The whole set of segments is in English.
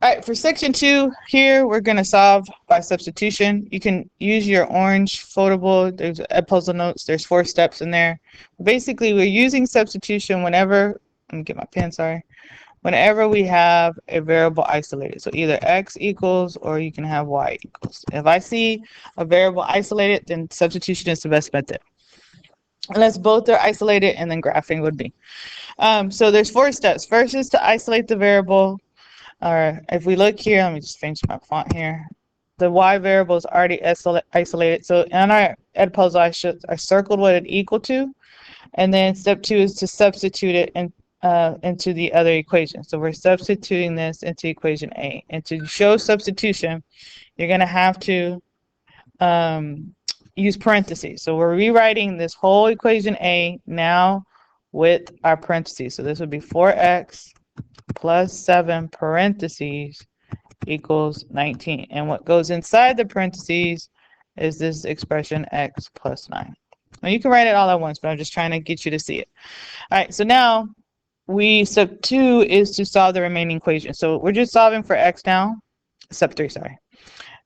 All right, for section 2 here, we're going to solve by substitution. You can use your orange foldable. There's puzzle notes. There's 4 steps in there. Basically, we're using substitution whenever, let me get my pen, sorry. Whenever we have a variable isolated. So either x equals or you can have y equals. If I see a variable isolated, then substitution is the best method. Unless both are isolated, and then graphing would be. So there's 4 steps. First is to isolate the variable. Or if we look here, let me just change my font here. The y variable is already isolated. So in our ed puzzle, I circled what it equal to. And then step 2 is to substitute it into the other equation. So we're substituting this into equation A. And to show substitution, you're going to have to use parentheses. So we're rewriting this whole equation A now with our parentheses. So this would be 4x plus 7 parentheses equals 19. And what goes inside the parentheses is this expression x plus 9. Now you can write it all at once, but I'm just trying to get you to see it. All right, so now step 2 is to solve the remaining equation. So we're just solving for x now, step 3, sorry.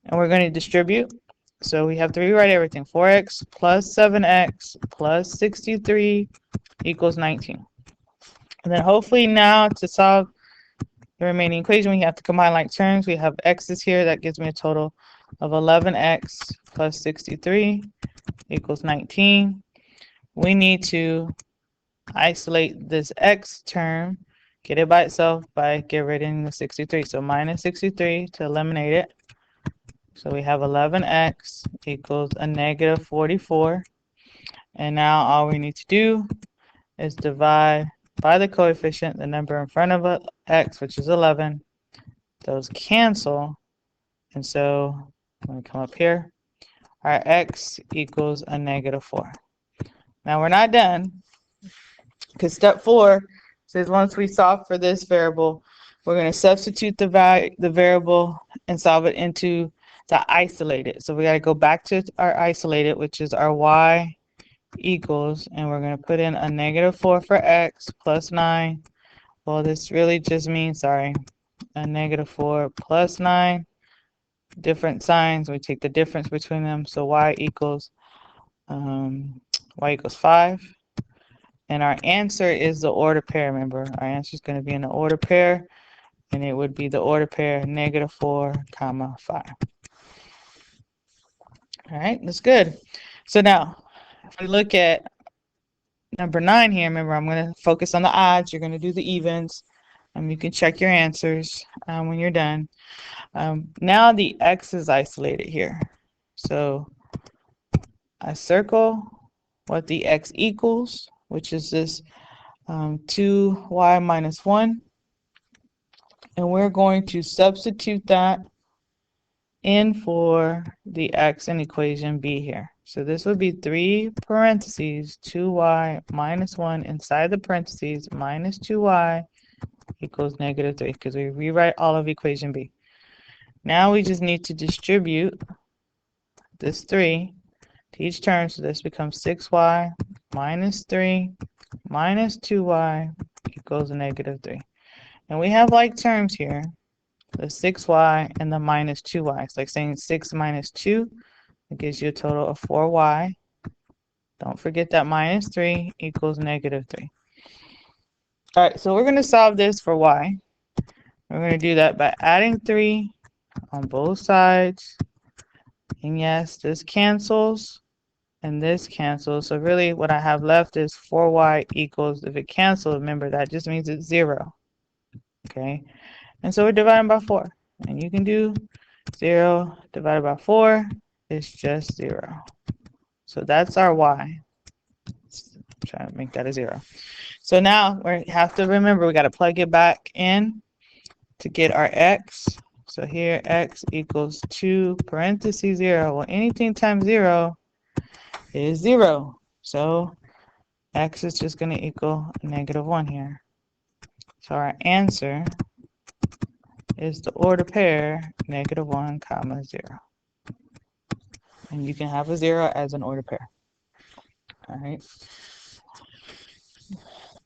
And we're going to distribute. So we have to rewrite everything. 4x plus 7x plus 63 equals 19. And then hopefully now to solve the remaining equation, we have to combine like terms. We have x's here. That gives me a total of 11x plus 63 equals 19. We need to isolate this x term, get it by itself by getting rid of the 63. So minus 63 to eliminate it. So we have 11x equals a negative 44. And now all we need to do is divide by the coefficient, the number in front of x, which is 11. Those cancel. And so let me come up here. Our x equals a negative 4. Now we're not done, because step 4 says once we solve for this variable, we're going to substitute the variable and solve it into the isolated. So we got to go back to our isolated, which is our y equals, and we're going to put in a negative 4 for x plus 9. Well, this really just means, sorry, a negative 4 plus 9. Different signs, we take the difference between them. So y equals 5. And our answer is the order pair. Remember, our answer is going to be in the order pair, and it would be the order pair negative 4, 5. All right, that's good. So now, if we look at number 9 here, remember I'm going to focus on the odds. You're going to do the evens. You can check your answers when you're done. Now the x is isolated here. So I circle what the x equals, which is this 2y minus 1. And we're going to substitute that in for the x in equation B here. So this would be 3 parentheses 2y minus 1 inside the parentheses minus 2y equals negative 3, because we rewrite all of equation B. Now we just need to distribute this 3 to each term. So this becomes 6y minus 3 minus 2y equals negative 3. And we have like terms here, the 6y and the minus 2y. It's like saying 6 minus 2. It gives you a total of 4y. Don't forget that minus 3 equals negative 3. All right, so we're going to solve this for y. We're going to do that by adding 3 on both sides. And yes, this cancels and this cancels. So really what I have left is 4y equals, if it cancels, remember that just means it's 0. Okay, and so we're dividing by 4. And you can do 0 divided by 4 is just 0. So that's our y. Let's try to make that a 0. So now we have to remember we got to plug it back in to get our x. So here x equals 2 parentheses 0. Well, anything times 0 is 0. So x is just going to equal negative 1 here. So our answer is the order pair negative 1, 0. And you can have a 0 as an order pair. All right.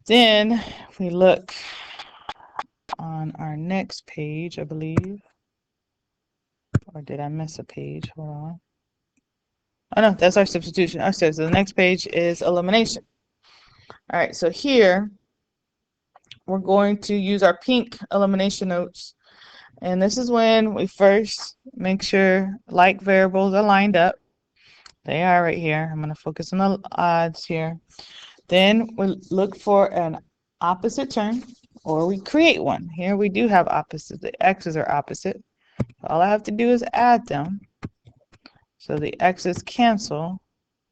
Then if we look on on our next page, I believe. Or did I miss a page? Hold on. Oh no, that's our substitution. Okay, so the next page is elimination. All right, so here we're going to use our pink elimination notes. And this is when we first make sure like variables are lined up. They are right here. I'm going to focus on the odds here. Then we look for an opposite term, or we create one. Here we do have opposites. The x's are opposite. All I have to do is add them. So the x's cancel.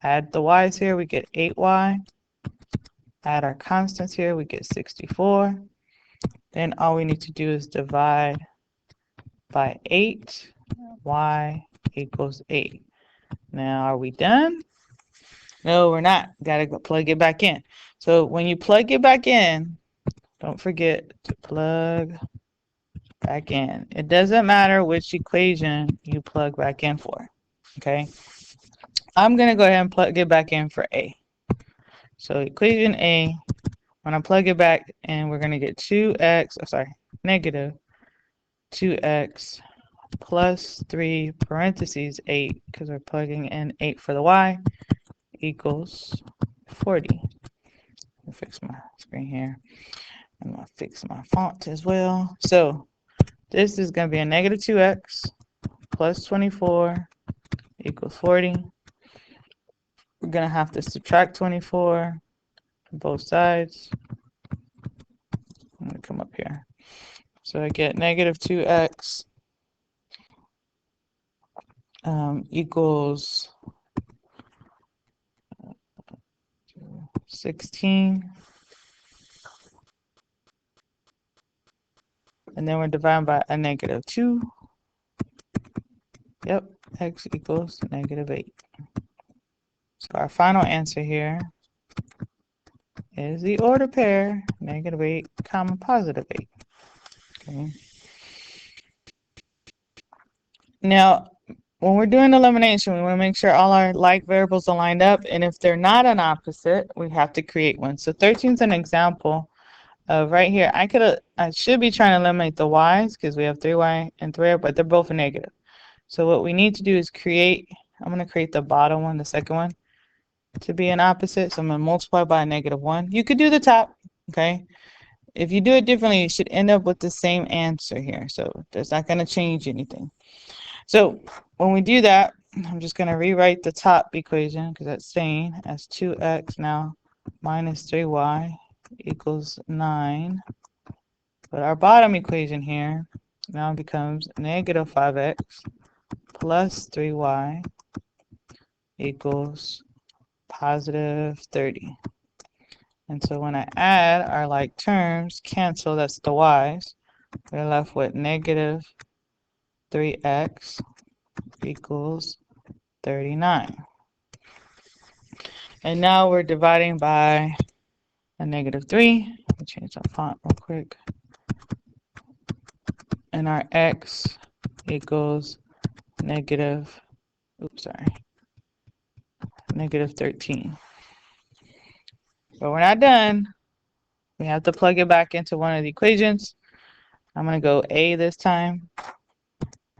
Add the y's here, we get 8y. Add our constants here, we get 64. Then all we need to do is divide by 8. Y equals 8. Now, are we done? No, we're not. Got to plug it back in. So when you plug it back in, don't forget to plug back in. It doesn't matter which equation you plug back in for. Okay? I'm going to go ahead and plug it back in for A. So equation A, when I plug it back in, we're going to get negative 2x plus 3 parentheses 8, because we're plugging in 8 for the y, equals 40. Let me fix my screen here. I'm going to fix my font as well. So this is going to be a negative 2x plus 24 equals 40. We're going to have to subtract 24 from both sides. I'm going to come up here. So I get negative 2x equals 16. And then we're dividing by a negative 2. Yep, x equals negative 8. So our final answer here is the order pair, negative 8, comma, positive 8. Okay. Now, when we're doing elimination, we want to make sure all our like variables are lined up. And if they're not an opposite, we have to create one. So 13 is an example of right here. I should be trying to eliminate the y's because we have 3y and 3y, but they're both negative. So what we need to do is I'm going to create the bottom one, the second one, to be an opposite. So I'm going to multiply by a negative 1. You could do the top, okay? If you do it differently, you should end up with the same answer here. So that's not going to change anything. So when we do that, I'm just going to rewrite the top equation because that's staying as 2x now minus 3y equals 9. But our bottom equation here now becomes negative 5x plus 3y equals positive 30. And so when I add our like terms, cancel, that's the y's, we're left with negative 3x equals 39. And now we're dividing by a negative 3. Let me change that font real quick. And our x equals negative 13. But we're not done. We have to plug it back into one of the equations. I'm going to go A this time.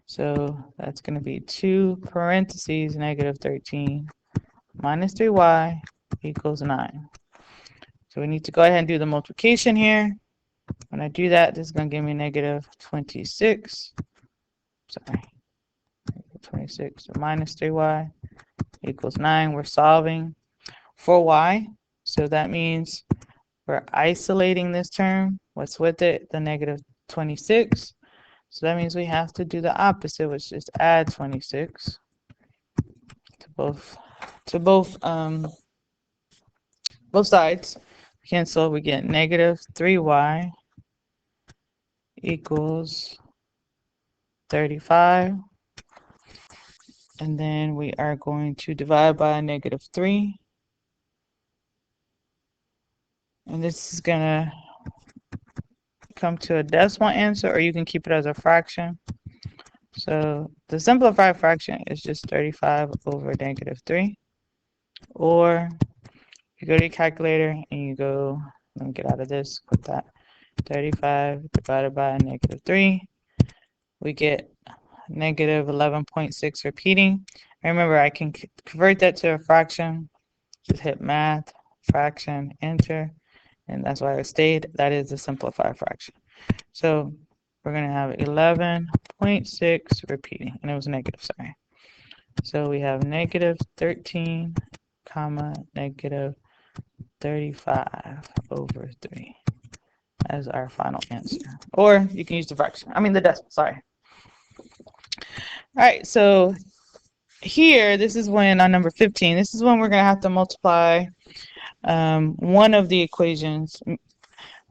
So that's going to be 2 parentheses negative 13 minus 3y equals 9. So we need to go ahead and do the multiplication here. When I do that, this is going to give me negative 26. 26 minus 3y equals 9. We're solving for y. So that means we're isolating this term. What's with it? The negative 26. So that means we have to do the opposite, which is add 26 to both sides. Cancel, we get negative 3y equals 35. And then we are going to divide by a negative 3. And this is going to come to a decimal answer, or you can keep it as a fraction. So the simplified fraction is just 35 over negative 3. Or you go to your calculator and you go, let me get out of this, put that. 35 divided by negative 3. We get negative 11.6 repeating. Remember, I can convert that to a fraction. Just hit math, fraction, enter, and that's why it stayed. That is a simplified fraction. So we're going to have 11.6 repeating, and it was negative, sorry. So we have negative 13, comma, negative 35 over 3 as our final answer. Or you can use the fraction. I mean the decimal, sorry. All right, so here, this is when on number 15, this is when we're going to have to multiply one of the equations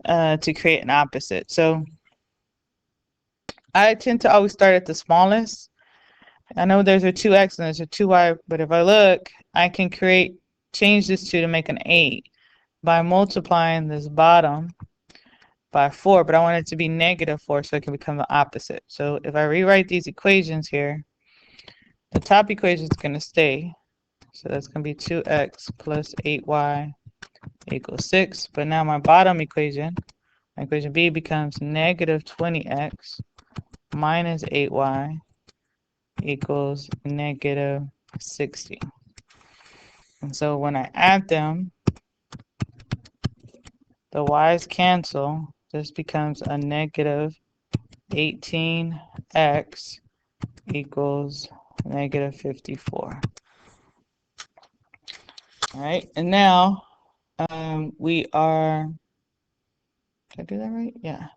to create an opposite. So I tend to always start at the smallest. I know there's a 2x and there's a 2y, but if I look, I can change this 2 to make an 8 by multiplying this bottom by 4, but I want it to be negative 4 so it can become the opposite. So if I rewrite these equations here, the top equation is going to stay. So that's going to be 2x plus 8y equals 6. But now my bottom equation, my equation B, becomes negative 20x minus 8y equals negative 60. And so when I add them, the y's cancel. This becomes a negative 18x equals negative 54. All right, and now we are, did I do that right? Yeah.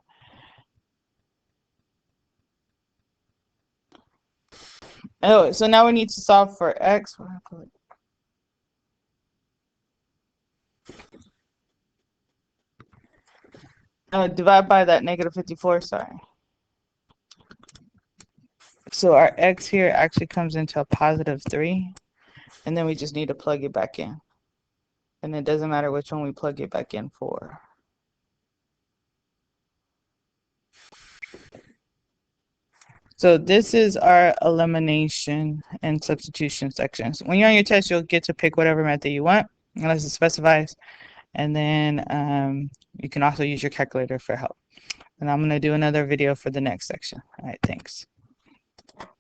Oh, so now we need to solve for x. Divide by that negative 54, sorry. So our x here actually comes into a positive 3, and then we just need to plug it back in. And it doesn't matter which one we plug it back in for. So this is our elimination and substitution sections. When you're on your test, you'll get to pick whatever method you want, unless it specifies. And then you can also use your calculator for help. And I'm going to do another video for the next section. All right, thanks.